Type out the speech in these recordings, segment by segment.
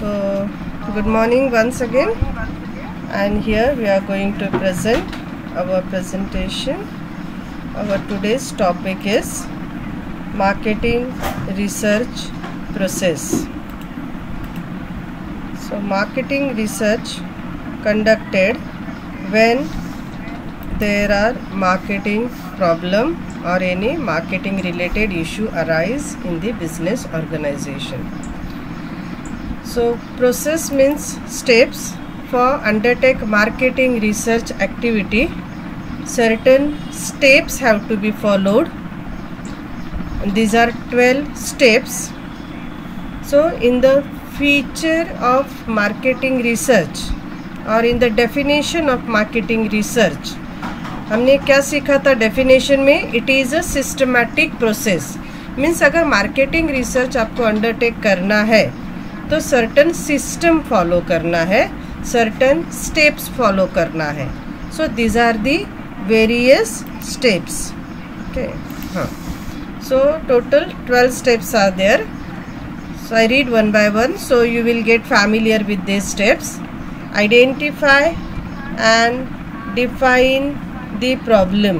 So, good morning once again, and here we are going to present our presentation. Our today's topic is marketing research process. So, marketing research conducted when there are marketing problem or any marketing related issue arise in the business organization. So process means steps for undertake marketing research activity. Certain steps have to be followed. These are 12 steps. So in the feature of marketing research और in the definition of marketing research हमने क्या सीखा था definition में? It is a systematic process. Means अगर marketing research आपको undertake करना है तो सर्टन सिस्टम फॉलो करना है, सर्टन स्टेप्स फॉलो करना है. So these are the various steps. Okay, हाँ. So total 12 steps are there. So I read one by one so you will get familiar with this steps. Identify and define the problem,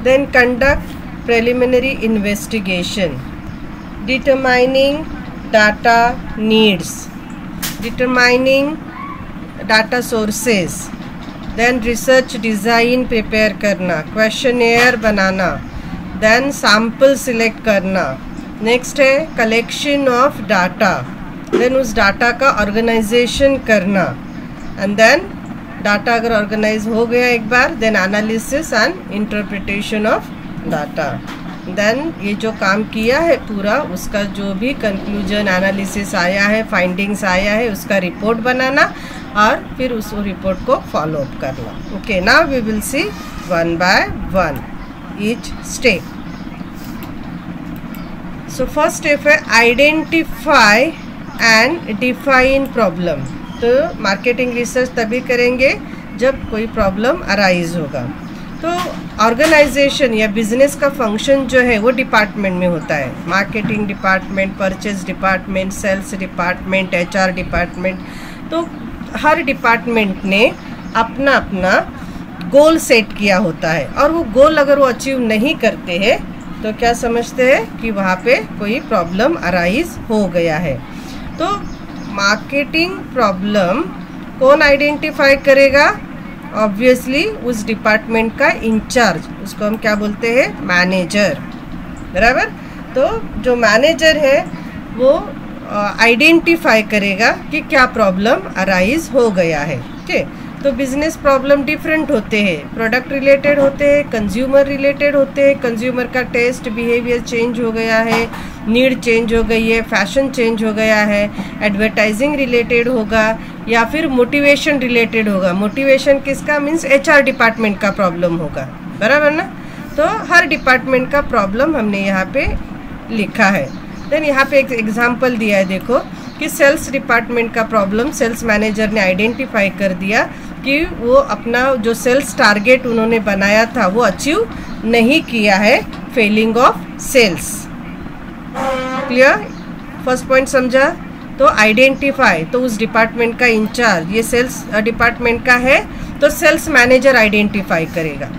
then conduct preliminary investigation, determining data needs, determining data sources, then research design prepare करना, questionnaire बनाना, then sample select करना. next है collection of data, then उस data का organization करना, and then data अगर organise हो गया एक बार, then analysis and interpretation of data. Then ये जो काम किया है पूरा, उसका जो भी कंक्लूजन एनालिसिस आया है, फाइंडिंग्स आया है, उसका रिपोर्ट बनाना और फिर उस रिपोर्ट को फॉलो अप करना. Okay, now we will see one by one each step. So first step है आइडेंटिफाई एंड डिफाइन प्रॉब्लम. तो मार्केटिंग रिसर्च तभी करेंगे जब कोई प्रॉब्लम अराइज होगा. तो ऑर्गेनाइजेशन या बिजनेस का फंक्शन जो है वो डिपार्टमेंट में होता है. Marketing department, purchase department, sales department, HR department. तो हर डिपार्टमेंट ने अपना अपना गोल सेट किया होता है और वो गोल अगर वो अचीव नहीं करते हैं तो क्या समझते हैं कि वहाँ पे कोई प्रॉब्लम अराइज हो गया है. तो मार्केटिंग प्रॉब्लम कौन आइडेंटिफाई करेगा? ऑब्वियसली उस डिपार्टमेंट का इंचार्ज, उसको हम क्या बोलते हैं? मैनेजर. बराबर. तो जो मैनेजर है वो आइडेंटिफाई करेगा कि क्या प्रॉब्लम अराइज हो गया है. ओके, तो बिजनेस प्रॉब्लम डिफरेंट होते हैं. प्रोडक्ट रिलेटेड होते हैं, कंज्यूमर रिलेटेड होते हैं. कंज्यूमर का टेस्ट बिहेवियर चेंज हो गया है, नीड चेंज हो गई है, फैशन चेंज हो गया है. एडवर्टाइजिंग रिलेटेड होगा या फिर मोटिवेशन रिलेटेड होगा. मोटिवेशन किसका? मीन्स एचआर डिपार्टमेंट का प्रॉब्लम होगा. बराबर ना. तो हर डिपार्टमेंट का प्रॉब्लम हमने यहाँ पे लिखा है. देन यहाँ पे एक एग्जाम्पल दिया है, देखो कि सेल्स डिपार्टमेंट का प्रॉब्लम सेल्स मैनेजर ने आइडेंटिफाई कर दिया कि वो अपना जो सेल्स टारगेट उन्होंने बनाया था वो अचीव नहीं किया है. Failing of sales. Clear? First point समझा? तो आइडेंटिफाई, तो उस डिपार्टमेंट का इंचार्ज, ये सेल्स डिपार्टमेंट का है तो सेल्स मैनेजर आइडेंटिफाई करेगा.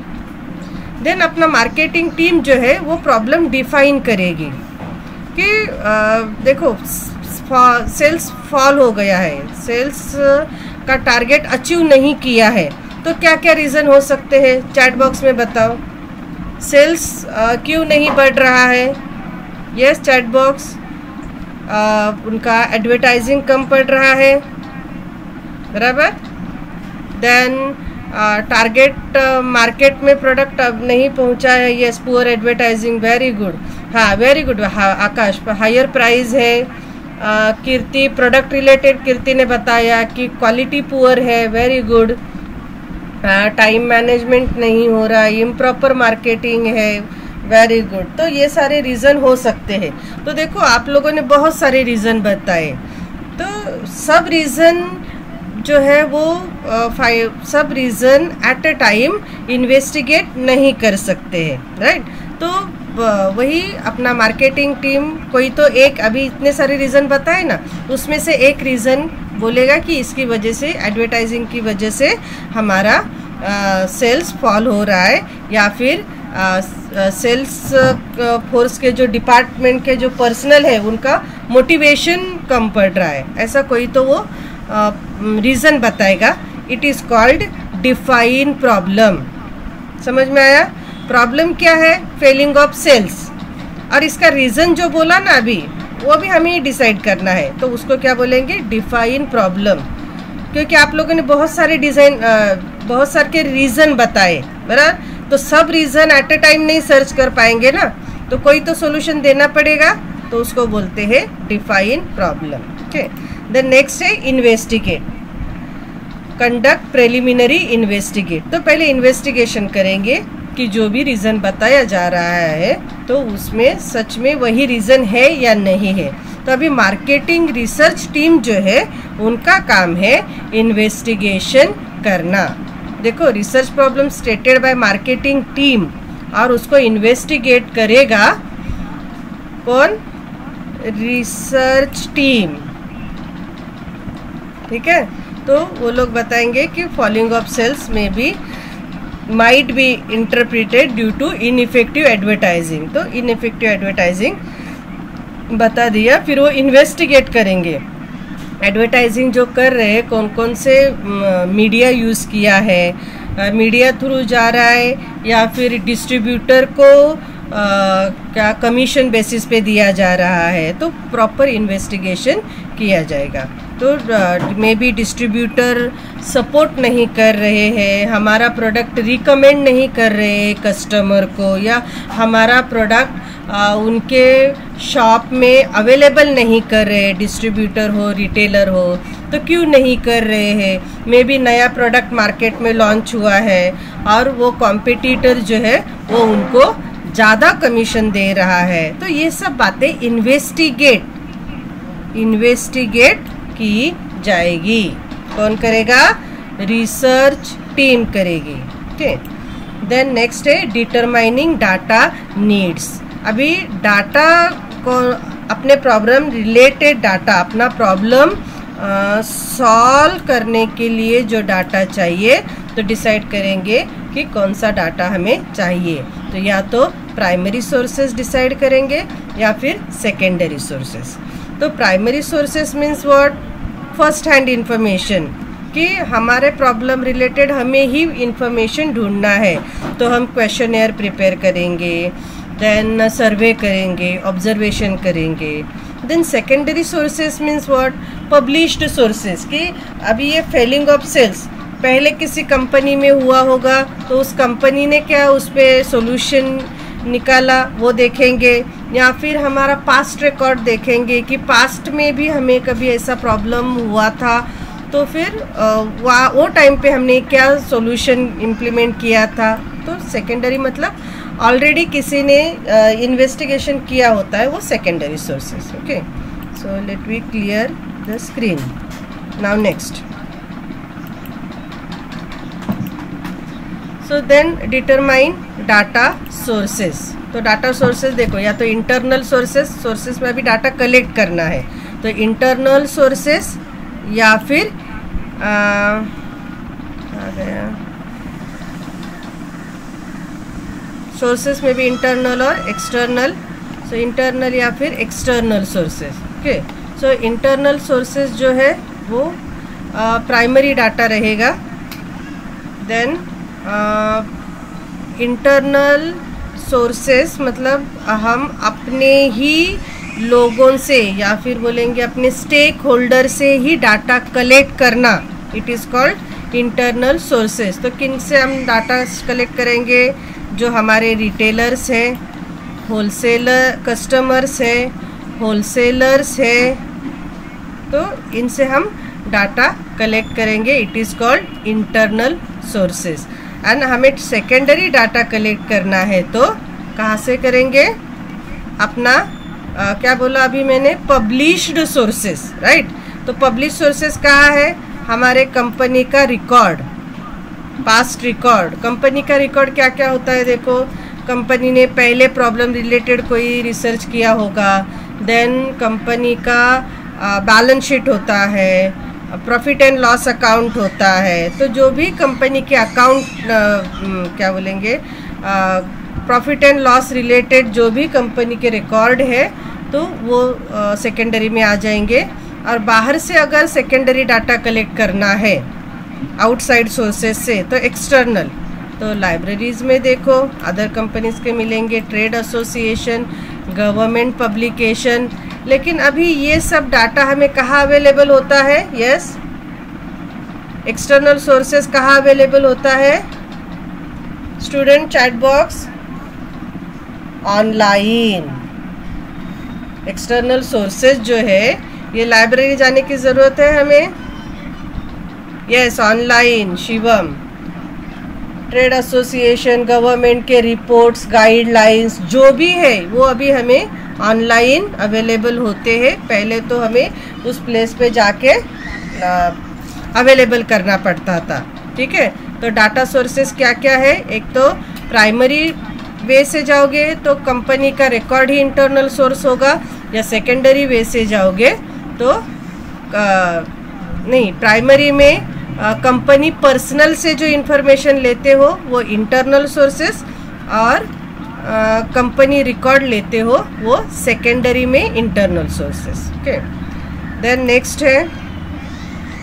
देन अपना मार्केटिंग टीम जो है वो प्रॉब्लम डिफाइन करेगी कि देखो सेल्स फॉल हो गया है, सेल्स का टारगेट अचीव नहीं किया है, तो क्या क्या रीज़न हो सकते हैं? चैट बॉक्स में बताओ. सेल्स क्यों नहीं बढ़ रहा है? Yes, chat box. उनका एडवर्टाइजिंग कम पड़ रहा है. बराबर. देन टारगेट मार्केट में प्रोडक्ट अब नहीं पहुंचा है. Yes, poor advertising. Very good. हाँ, वेरी गुड आकाश. हायर प्राइस है. कीर्ति प्रोडक्ट रिलेटेड, कीर्ति ने बताया कि क्वालिटी पुअर है. Very good. टाइम मैनेजमेंट नहीं हो रहा, इम्प्रॉपर मार्केटिंग है. Very good. तो ये सारे रीज़न हो सकते हैं. तो देखो आप लोगों ने बहुत सारे रीज़न बताए. तो सब रीज़न जो है वो सब reason at a time investigate नहीं कर सकते हैं. राइट. तो वही अपना मार्केटिंग टीम कोई तो एक, अभी इतने सारे रीज़न बताए ना, उसमें से एक रीज़न बोलेगा कि इसकी वजह से, एडवर्टाइजिंग की वजह से हमारा सेल्स फॉल हो रहा है, या फिर सेल्स फोर्स के जो डिपार्टमेंट के जो पर्सनल है उनका मोटिवेशन कम पड़ रहा है, ऐसा कोई तो वो रीज़न बताएगा. It is called define problem. समझ में आया? प्रॉब्लम क्या है? Failing of sales. और इसका रीज़न जो बोला ना अभी, वो भी हमें डिसाइड करना है, तो उसको क्या बोलेंगे? Define problem. क्योंकि आप लोगों ने बहुत सारे बहुत सारे रीज़न बताए, बराबर, तो सब रीज़न एट अ टाइम नहीं सर्च कर पाएंगे ना, तो कोई तो सोल्यूशन देना पड़ेगा, तो उसको बोलते हैं define problem. Okay. Then next है इन्वेस्टिगेट. Conduct preliminary investigate. तो पहले इन्वेस्टिगेशन करेंगे कि जो भी रीज़न बताया जा रहा है तो उसमें सच में वही रीज़न है या नहीं है. तो अभी मार्केटिंग रिसर्च टीम जो है उनका काम है इन्वेस्टिगेशन करना. देखो, research problem stated by marketing team, और उसको इन्वेस्टिगेट करेगा कौन? Research team. ठीक है. तो वो लोग बताएंगे कि फॉलिंग ऑफ सेल्स में भी might be interpreted due to ineffective advertising. तो इनइफेक्टिव एडवर्टाइजिंग बता दिया. फिर वो इन्वेस्टिगेट करेंगे एडवर्टाइजिंग जो कर रहे हैं, कौन कौन से मीडिया यूज़ किया है, मीडिया थ्रू जा रहा है या फिर डिस्ट्रीब्यूटर को क्या कमीशन बेसिस पे दिया जा रहा है. तो प्रॉपर इन्वेस्टिगेशन किया जाएगा. तो मे बी डिस्ट्रीब्यूटर सपोर्ट नहीं कर रहे हैं, हमारा प्रोडक्ट रिकमेंड नहीं कर रहे हैं कस्टमर को, या हमारा प्रोडक्ट उनके शॉप में अवेलेबल नहीं कर रहे, डिस्ट्रीब्यूटर हो रिटेलर हो, तो क्यों नहीं कर रहे हैं? मे बी नया प्रोडक्ट मार्केट में लॉन्च हुआ है और वो कॉम्पिटिटर जो है वो उनको ज़्यादा कमीशन दे रहा है. तो ये सब बातें इन्वेस्टिगेट की जाएगी. कौन करेगा? रिसर्च टीम करेगी. ओके. देन नेक्स्ट है डिटरमाइनिंग डाटा नीड्स. अभी डाटा को, अपने प्रॉब्लम रिलेटेड डाटा, अपना प्रॉब्लम सॉल्व करने के लिए जो डाटा चाहिए, तो डिसाइड करेंगे कि कौन सा डाटा हमें चाहिए. तो या तो प्राइमरी सोर्सेज डिसाइड करेंगे या फिर सेकेंडरी सोर्सेज. तो primary sources means what? First hand information, कि हमारे प्रॉब्लम रिलेटेड हमें ही इंफॉर्मेशन ढूंढना है, तो हम क्वेश्चनएयर प्रिपेयर करेंगे, देन सर्वे करेंगे, ऑब्जर्वेशन करेंगे. Then secondary sources means what? Published sources, कि अभी ये फेलिंग ऑफ सेल्स पहले किसी कंपनी में हुआ होगा, तो उस कंपनी ने क्या उस पर सोल्यूशन निकाला, वो देखेंगे, या फिर हमारा पास्ट रिकॉर्ड देखेंगे कि पास्ट में भी हमें कभी ऐसा प्रॉब्लम हुआ था, तो फिर वो टाइम पे हमने क्या सॉल्यूशन इम्प्लीमेंट किया था. तो सेकेंडरी मतलब ऑलरेडी किसी ने इन्वेस्टिगेशन किया होता है, वो secondary sources. Okay. So let we clear the screen. Now next. So then determine data sources. तो डाटा सोर्सेस देखो, या तो इंटरनल सोर्सेस में भी डाटा कलेक्ट करना है, तो इंटरनल सोर्सेस, या फिर आ गया सोर्सेस में भी इंटरनल और एक्सटर्नल. सो इंटरनल या फिर external sources. Okay. So internal sources जो है वो प्राइमरी डाटा रहेगा. देन इंटरनल सोर्सेस मतलब हम अपने ही लोगों से, या फिर बोलेंगे अपने स्टेक होल्डर से ही डाटा कलेक्ट करना. It is called internal sources. तो किन से हम डाटा कलेक्ट करेंगे? जो हमारे रिटेलर्स हैं, होलसेलर कस्टमर्स है, होलसेलर्स है, तो इनसे हम डाटा कलेक्ट करेंगे. It is called internal sources. And हमें सेकेंडरी डाटा कलेक्ट करना है तो कहाँ से करेंगे? अपना क्या बोला अभी मैंने? Published sources, right. तो पब्लिश सोर्सेस कहाँ है? हमारे कंपनी का रिकॉर्ड, पास्ट रिकॉर्ड. कंपनी का रिकॉर्ड क्या क्या होता है? देखो, कंपनी ने पहले प्रॉब्लम रिलेटेड कोई रिसर्च किया होगा, देन कंपनी का बैलेंस शीट होता है, प्रॉफिट एंड लॉस अकाउंट होता है। तो जो भी कंपनी के अकाउंट क्या बोलेंगे, प्रॉफिट एंड लॉस रिलेटेड जो भी कंपनी के रिकॉर्ड है तो वो सेकेंडरी में आ जाएंगे। और बाहर से अगर सेकेंडरी डाटा कलेक्ट करना है आउटसाइड सोर्सेज से तो एक्सटर्नल, तो लाइब्रेरीज में देखो अदर कंपनीज के मिलेंगे, ट्रेड एसोसिएशन, गवर्नमेंट पब्लिकेशन। लेकिन अभी ये सब डाटा हमें कहाँ अवेलेबल होता है? यस, एक्सटर्नल सोर्सेज कहाँ अवेलेबल होता है? Student chat box, online. External sources जो है ये लाइब्रेरी जाने की ज़रूरत है हमें? Yes, online. Shivam, trade association, government के रिपोर्ट्स, गाइडलाइंस जो भी है वो अभी हमें ऑनलाइन अवेलेबल होते हैं। पहले तो हमें उस प्लेस पे जाके अवेलेबल करना पड़ता था। ठीक है, तो डाटा सोर्सेस क्या क्या है? एक तो प्राइमरी वे से जाओगे तो कंपनी का रिकॉर्ड ही इंटरनल सोर्स होगा, या सेकेंडरी वे से जाओगे तो नहीं, प्राइमरी में कंपनी पर्सनल से जो इन्फॉर्मेशन लेते हो वो इंटरनल सोर्सेस, और कंपनी रिकॉर्ड लेते हो वो सेकेंडरी में internal sources. Okay, then next है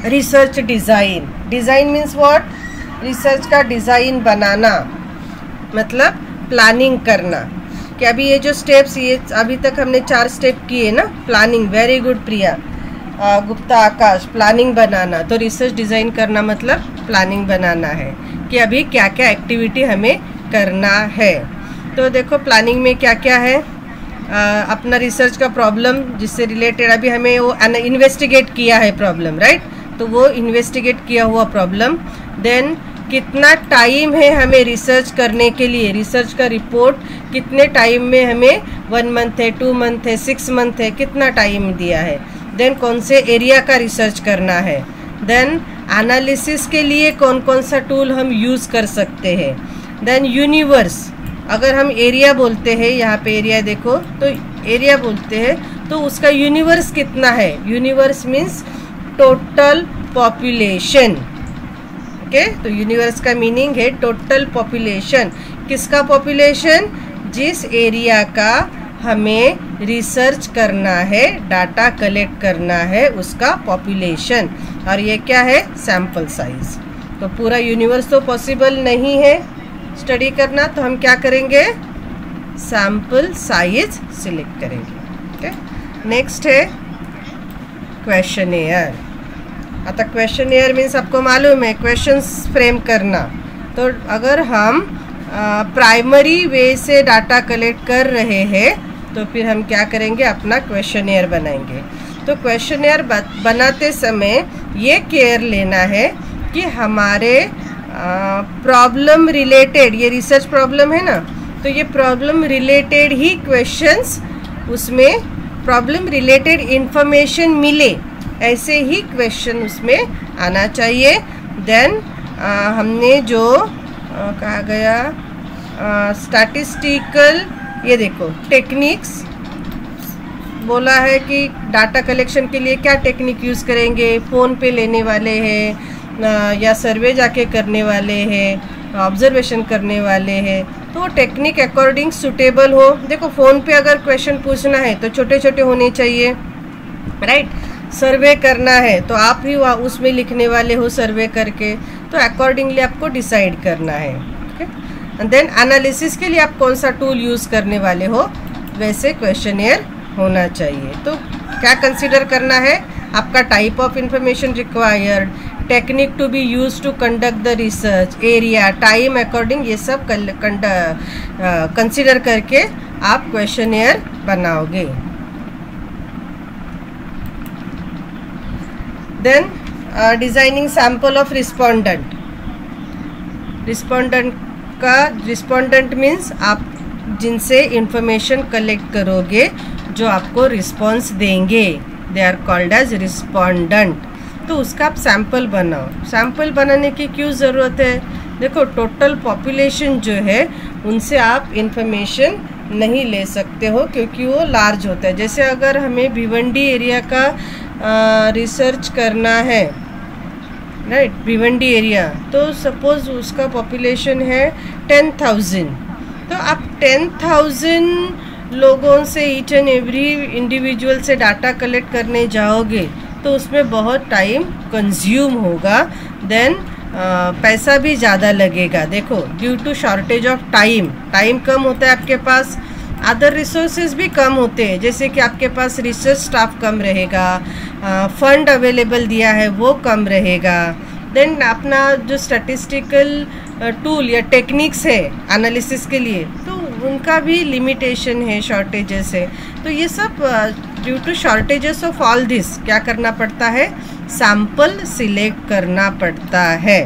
research design. Design means what? Research का डिज़ाइन बनाना, मतलब प्लानिंग करना। कि अभी ये जो स्टेप्स, ये अभी तक हमने 4 स्टेप किए ना। प्लानिंग, वेरी गुड प्रिया गुप्ता, आकाश। प्लानिंग बनाना, तो रिसर्च डिज़ाइन करना मतलब प्लानिंग बनाना है कि अभी क्या क्या एक्टिविटी हमें करना है। तो देखो प्लानिंग में क्या क्या है, अपना रिसर्च का प्रॉब्लम जिससे रिलेटेड अभी हमें वो इन्वेस्टिगेट किया है प्रॉब्लम, राइट? तो वो इन्वेस्टिगेट किया हुआ प्रॉब्लम, देन कितना टाइम है हमें रिसर्च करने के लिए, रिसर्च का रिपोर्ट कितने टाइम में हमें, 1 मंथ है, 2 मंथ है, 6 मंथ है, कितना टाइम दिया है, देन कौन से एरिया का रिसर्च करना है, देन एनालिसिस के लिए कौन कौन सा टूल हम यूज़ कर सकते हैं, देन यूनिवर्स। अगर हम एरिया बोलते हैं, यहाँ पे एरिया देखो, तो एरिया बोलते हैं तो उसका यूनिवर्स कितना है? Universe means total population. Okay, तो यूनिवर्स का मीनिंग है टोटल पॉपुलेशन। किसका पॉपुलेशन? जिस एरिया का हमें रिसर्च करना है, डाटा कलेक्ट करना है, उसका पॉपुलेशन। और ये क्या है? Sample size. तो पूरा यूनिवर्स तो पॉसिबल नहीं है स्टडी करना, तो हम क्या करेंगे? सैम्पल साइज सिलेक्ट करेंगे। ओके, नेक्स्ट है क्वेश्चनेयर। आता क्वेश्चनेयर मीन्स आपको मालूम है क्वेश्चंस फ्रेम करना। तो अगर हम प्राइमरी वे से डाटा कलेक्ट कर रहे हैं तो फिर हम क्या करेंगे? अपना क्वेश्चनेयर बनाएंगे। तो क्वेश्चनेयर बनाते समय ये केयर लेना है कि हमारे प्रॉब्लम रिलेटेड, ये रिसर्च प्रॉब्लम है ना, तो ये प्रॉब्लम रिलेटेड ही क्वेश्चंस, उसमें प्रॉब्लम रिलेटेड इंफॉर्मेशन मिले ऐसे ही क्वेश्चन उसमें आना चाहिए। देन हमने जो कहा गया स्टैटिस्टिकल, ये देखो टेक्निक्स बोला है कि डाटा कलेक्शन के लिए क्या टेक्निक यूज़ करेंगे, फ़ोन पे लेने वाले हैं या सर्वे जाके करने वाले हैं, ऑब्जर्वेशन करने वाले हैं, तो वो टेक्निक अकॉर्डिंग सूटेबल हो। देखो फ़ोन पे अगर क्वेश्चन पूछना है तो छोटे छोटे होने चाहिए, राइट? सर्वे करना है तो आप ही उसमें लिखने वाले हो सर्वे करके, तो अकॉर्डिंगली आपको डिसाइड करना है। ओके, एंड देन एनालिसिस के लिए आप कौन सा टूल यूज़ करने वाले हो वैसे क्वेश्चनेयर होना चाहिए। तो क्या कंसीडर करना है? आपका type of information required, technique to be use to conduct the research, area, time according, ये सब कंसीडर करके आप क्वेश्चनेयर बनाओगे। Then designing sample of respondent. Respondent means आप जिनसे इंफॉर्मेशन कलेक्ट करोगे जो आपको रिस्पॉन्स देंगे, they are called as respondent. तो उसका आप सैंपल बनाओ। सैंपल बनाने की क्यों ज़रूरत है? देखो टोटल पॉपुलेशन जो है उनसे आप इंफॉर्मेशन नहीं ले सकते हो क्योंकि वो लार्ज होता है। जैसे अगर हमें भिवंडी एरिया का रिसर्च करना है, राइट, भिवंडी एरिया, तो सपोज उसका पॉपुलेशन है 10,000, तो आप 10,000 लोगों से ईच एंड एवरी इंडिविजुअल से डाटा कलेक्ट करने जाओगे तो उसमें बहुत टाइम कंज्यूम होगा, देन पैसा भी ज़्यादा लगेगा। देखो due to shortage of time कम होता है आपके पास, अदर रिसोर्सेज भी कम होते हैं, जैसे कि आपके पास रिसर्च स्टाफ कम रहेगा, फंड अवेलेबल दिया है वो कम रहेगा, देन अपना जो स्टैटिस्टिकल टूल या टेक्निक्स है एनालिसिस के लिए तो उनका भी लिमिटेशन है शॉर्टेजेस है। तो ये सब due to shortages of all this क्या करना पड़ता है, सैंपल सिलेक्ट करना पड़ता है।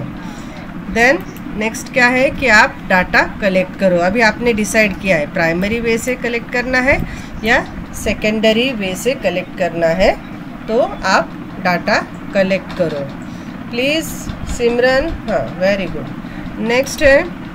देन नेक्स्ट क्या है कि आप डाटा कलेक्ट करो। अभी आपने डिसाइड किया है प्राइमरी वे से कलेक्ट करना है या सेकेंडरी वे से कलेक्ट करना है, तो आप डाटा कलेक्ट करो प्लीज़। सिमरन, हाँ वेरी गुड। नेक्स्ट है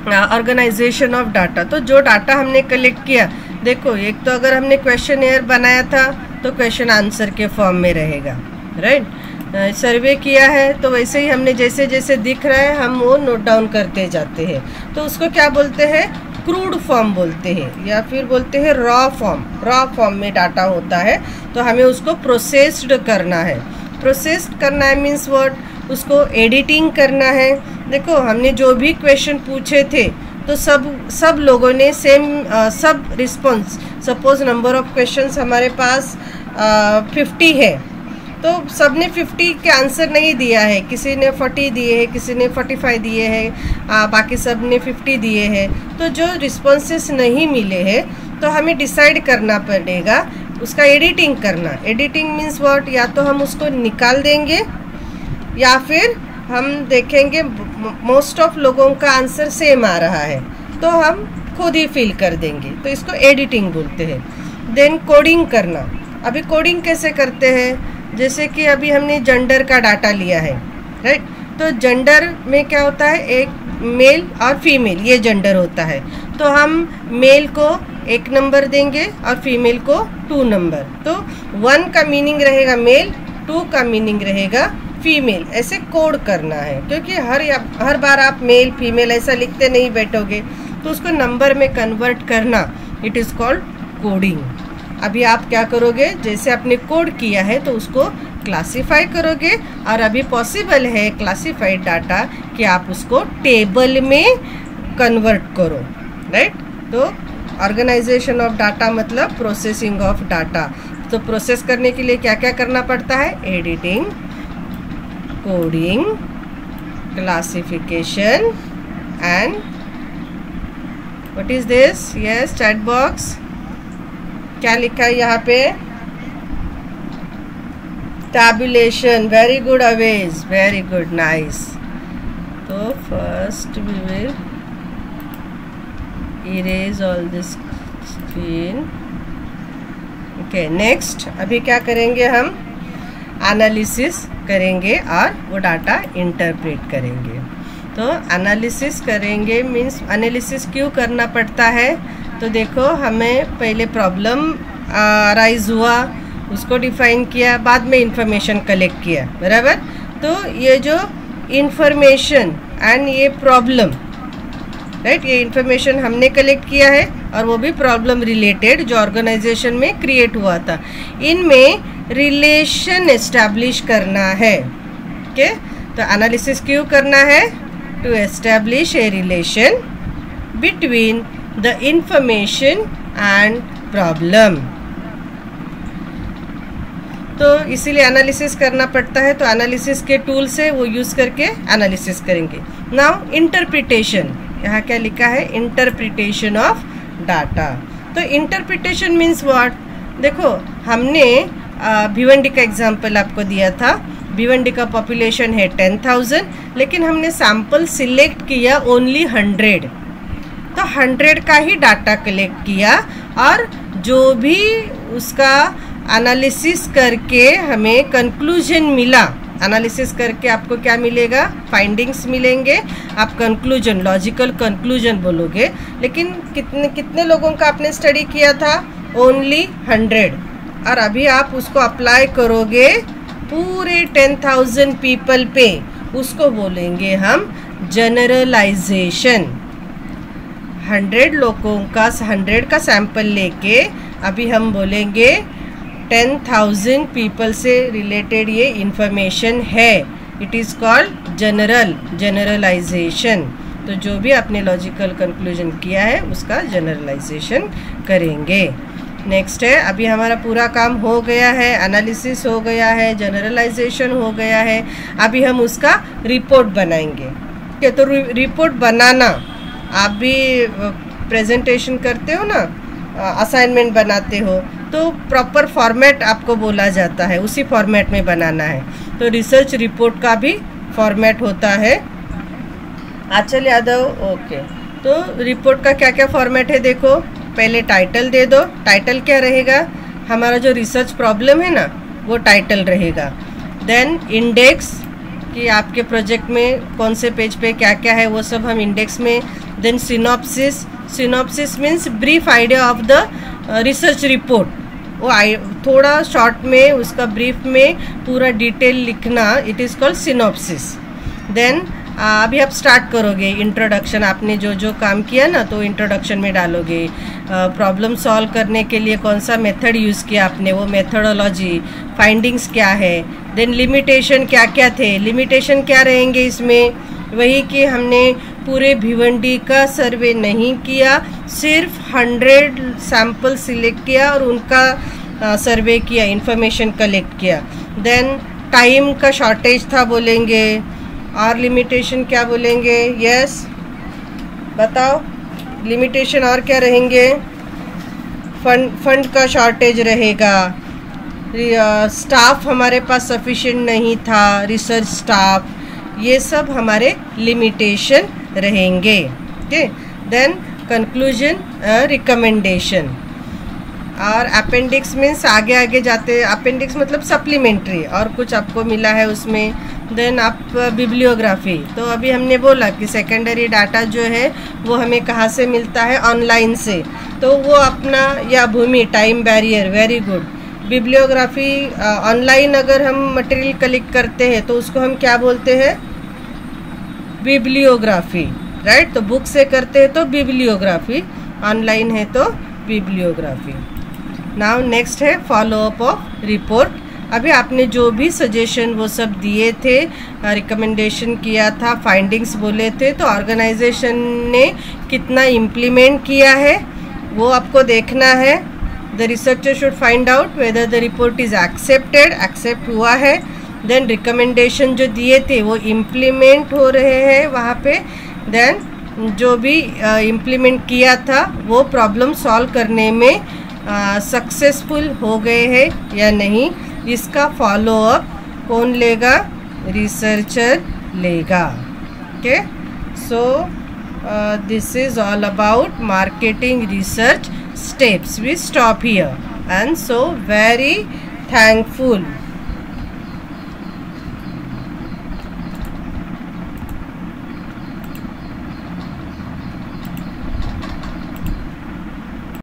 ऑर्गेनाइजेशन ऑफ डाटा। तो जो डाटा हमने कलेक्ट किया, देखो एक तो अगर हमने क्वेश्चनेयर बनाया था तो क्वेश्चन आंसर के फॉर्म में रहेगा, राइट। सर्वे किया है तो वैसे ही हमने जैसे जैसे दिख रहा है हम वो नोट डाउन करते जाते हैं, तो उसको क्या बोलते हैं, क्रूड फॉर्म बोलते हैं या फिर बोलते हैं रॉ फॉर्म में डाटा होता है। तो हमें उसको प्रोसेस्ड करना है। प्रोसेस्ड करना है मीन्स व्हाट, उसको एडिटिंग करना है। देखो हमने जो भी क्वेश्चन पूछे थे तो सब लोगों ने सेम सब response, suppose number of questions हमारे पास 50 है तो सब ने 50 के आंसर नहीं दिया है, किसी ने 40 दिए हैं, किसी ने 45 दिए हैं, बाकी सब ने 50 दिए हैं। तो जो रिस्पॉन्सेस नहीं मिले हैं तो हमें डिसाइड करना पड़ेगा उसका एडिटिंग करना। एडिटिंग मीन्स व्हाट, या तो हम उसको निकाल देंगे या फिर हम देखेंगे मोस्ट ऑफ लोगों का आंसर सेम आ रहा है तो हम खुद ही फिल कर देंगे, तो इसको एडिटिंग बोलते हैं। देन कोडिंग करना। अभी कोडिंग कैसे करते हैं, जैसे कि अभी हमने जेंडर का डाटा लिया है, राइट। तो जेंडर में क्या होता है, एक मेल और फीमेल ये जेंडर होता है, तो हम मेल को 1 नंबर देंगे और फीमेल को 2 नंबर। तो 1 का मीनिंग रहेगा मेल, 2 का मीनिंग रहेगा फीमेल। ऐसे कोड करना है क्योंकि हर बार आप मेल फीमेल ऐसा लिखते नहीं बैठोगे, तो उसको नंबर में कन्वर्ट करना, इट इज़ कॉल्ड कोडिंग। अभी आप क्या करोगे, जैसे आपने कोड किया है तो उसको क्लासीफाई करोगे, और अभी पॉसिबल है क्लासीफाइड डाटा कि आप उसको टेबल में कन्वर्ट करो, राइट। तो ऑर्गेनाइजेशन ऑफ डाटा मतलब प्रोसेसिंग ऑफ डाटा। तो प्रोसेस करने के लिए क्या क्या करना पड़ता है, editing, coding, classification and what is this, yes chat box क्या लिखा है यहाँ पे, tabulation. Very good Awez, very good, nice. तो first we will erase all this screen. Okay, next अभी क्या करेंगे, हम एनालिसिस करेंगे और वो डाटा इंटरप्रेट करेंगे। तो एनालिसिस करेंगे मीन्स एनालिसिस क्यों करना पड़ता है, तो देखो हमें पहले प्रॉब्लम अराइज हुआ, उसको डिफाइन किया, बाद में इंफॉर्मेशन कलेक्ट किया, बराबर। तो ये जो इंफॉर्मेशन एंड ये प्रॉब्लम, राइट, ये इंफॉर्मेशन हमने कलेक्ट किया है और वो भी प्रॉब्लम रिलेटेड जो ऑर्गेनाइजेशन में क्रिएट हुआ था, इनमें रिलेशन एस्टैब्लिश करना है। ओके, तो एनालिसिस क्यों करना है, to establish a relation between the information and problem। तो इसीलिए एनालिसिस करना पड़ता है। तो एनालिसिस के टूल से वो यूज़ करके एनालिसिस करेंगे। नाउ इंटरप्रिटेशन, यहाँ क्या लिखा है, इंटरप्रिटेशन ऑफ डाटा। तो इंटरप्रिटेशन मीन्स व्हाट, देखो हमने भिवंडी का एग्जाम्पल आपको दिया था। भिवंडी का पॉपुलेशन है 10,000, लेकिन हमने सैंपल सिलेक्ट किया ओनली 100, तो 100 का ही डाटा कलेक्ट किया और जो भी उसका एनालिसिस करके हमें कंक्लूजन मिला एनालिसिस करके आपको क्या मिलेगा, फाइंडिंग्स मिलेंगे, आप कंक्लूजन, लॉजिकल कंक्लूजन बोलोगे। लेकिन कितने लोगों का आपने स्टडी किया था, ओनली 100, और अभी आप उसको अप्लाई करोगे पूरे 10,000 पीपल पे, उसको बोलेंगे हम जनरलाइजेशन। 100 लोगों का 100 का सैंपल लेके अभी हम बोलेंगे 10,000 पीपल से रिलेटेड ये इंफॉर्मेशन है, इट इज़ कॉल्ड जनरलाइजेशन। तो जो भी आपने लॉजिकल कंक्लूजन किया है उसका जनरलाइजेशन करेंगे। नेक्स्ट है, अभी हमारा पूरा काम हो गया है, एनालिसिस हो गया है, जनरलाइजेशन हो गया है, अभी हम उसका रिपोर्ट बनाएंगे। ठीक है, तो रिपोर्ट बनाना, आप भी प्रेजेंटेशन करते हो ना, असाइनमेंट बनाते हो, तो प्रॉपर फॉर्मेट आपको बोला जाता है, उसी फॉर्मेट में बनाना है। तो रिसर्च रिपोर्ट का भी फॉर्मेट होता है। आंचल यादव, ओके। तो रिपोर्ट का क्या क्या फॉर्मेट है देखो, पहले टाइटल दे दो। टाइटल क्या रहेगा, हमारा जो रिसर्च प्रॉब्लम है ना वो टाइटल रहेगा। देन इंडेक्स, कि आपके प्रोजेक्ट में कौन से पेज पे क्या क्या है वो सब हम इंडेक्स में। Then synopsis, synopsis means brief idea of the research report, वो थोड़ा शॉर्ट में उसका ब्रीफ में पूरा डिटेल लिखना, it is called synopsis. Then अभी आप स्टार्ट करोगे इंट्रोडक्शन, आपने जो जो काम किया ना तो इंट्रोडक्शन में डालोगे। प्रॉब्लम सॉल्व करने के लिए कौन सा मेथड यूज़ किया आपने, वो मेथडोलॉजी, फाइंडिंग्स क्या है। देन लिमिटेशन क्या क्या थे, लिमिटेशन क्या रहेंगे इसमें, वही कि हमने पूरे भिवंडी का सर्वे नहीं किया, सिर्फ 100 सैंपल सिलेक्ट किया और उनका सर्वे किया, इंफॉर्मेशन कलेक्ट किया। देन टाइम का शॉर्टेज था बोलेंगे, और लिमिटेशन क्या बोलेंगे, यस बताओ लिमिटेशन और क्या रहेंगे, फंड का शॉर्टेज रहेगा, स्टाफ हमारे पास सफिशिएंट नहीं था, रिसर्च स्टाफ, ये सब हमारे लिमिटेशन रहेंगे। ओके, देन कंक्लूजन, रिकमेंडेशन, और अपेंडिक्स मीन्स आगे आगे जाते, अपेंडिक्स मतलब सप्लीमेंट्री, और कुछ आपको मिला है उसमें। देन आप बिब्लियोग्राफी, तो अभी हमने बोला कि सेकेंडरी डाटा जो है वो हमें कहाँ से मिलता है, ऑनलाइन से, तो वो अपना, या Bhumi time barrier, very good. Bibliography online अगर हम मटेरियल कलेक्ट करते हैं तो उसको हम क्या बोलते हैं, बिब्लियोग्राफी, राइट। तो बुक से करते हैं तो बिब्लियोग्राफी, ऑनलाइन है तो बिब्लियोग्राफी। नाउ नेक्स्ट है फॉलो अप ऑफ रिपोर्ट। अभी आपने जो भी सजेशन वो सब दिए थे, रिकमेंडेशन किया था, फाइंडिंग्स बोले थे, तो ऑर्गेनाइजेशन ने कितना इम्प्लीमेंट किया है वो आपको देखना है। The researcher should find out whether the report is accepted, accept हुआ है। देन रिकमेंडेशन जो दिए थे वो इम्प्लीमेंट हो रहे हैं वहाँ पे। देन जो भी इम्प्लीमेंट किया था वो प्रॉब्लम सॉल्व करने में सक्सेसफुल हो गए हैं या नहीं, इसका फॉलो अप कौन लेगा, रिसर्चर लेगा। Okay, so this is all about marketing research steps. We stop here, and so very thankful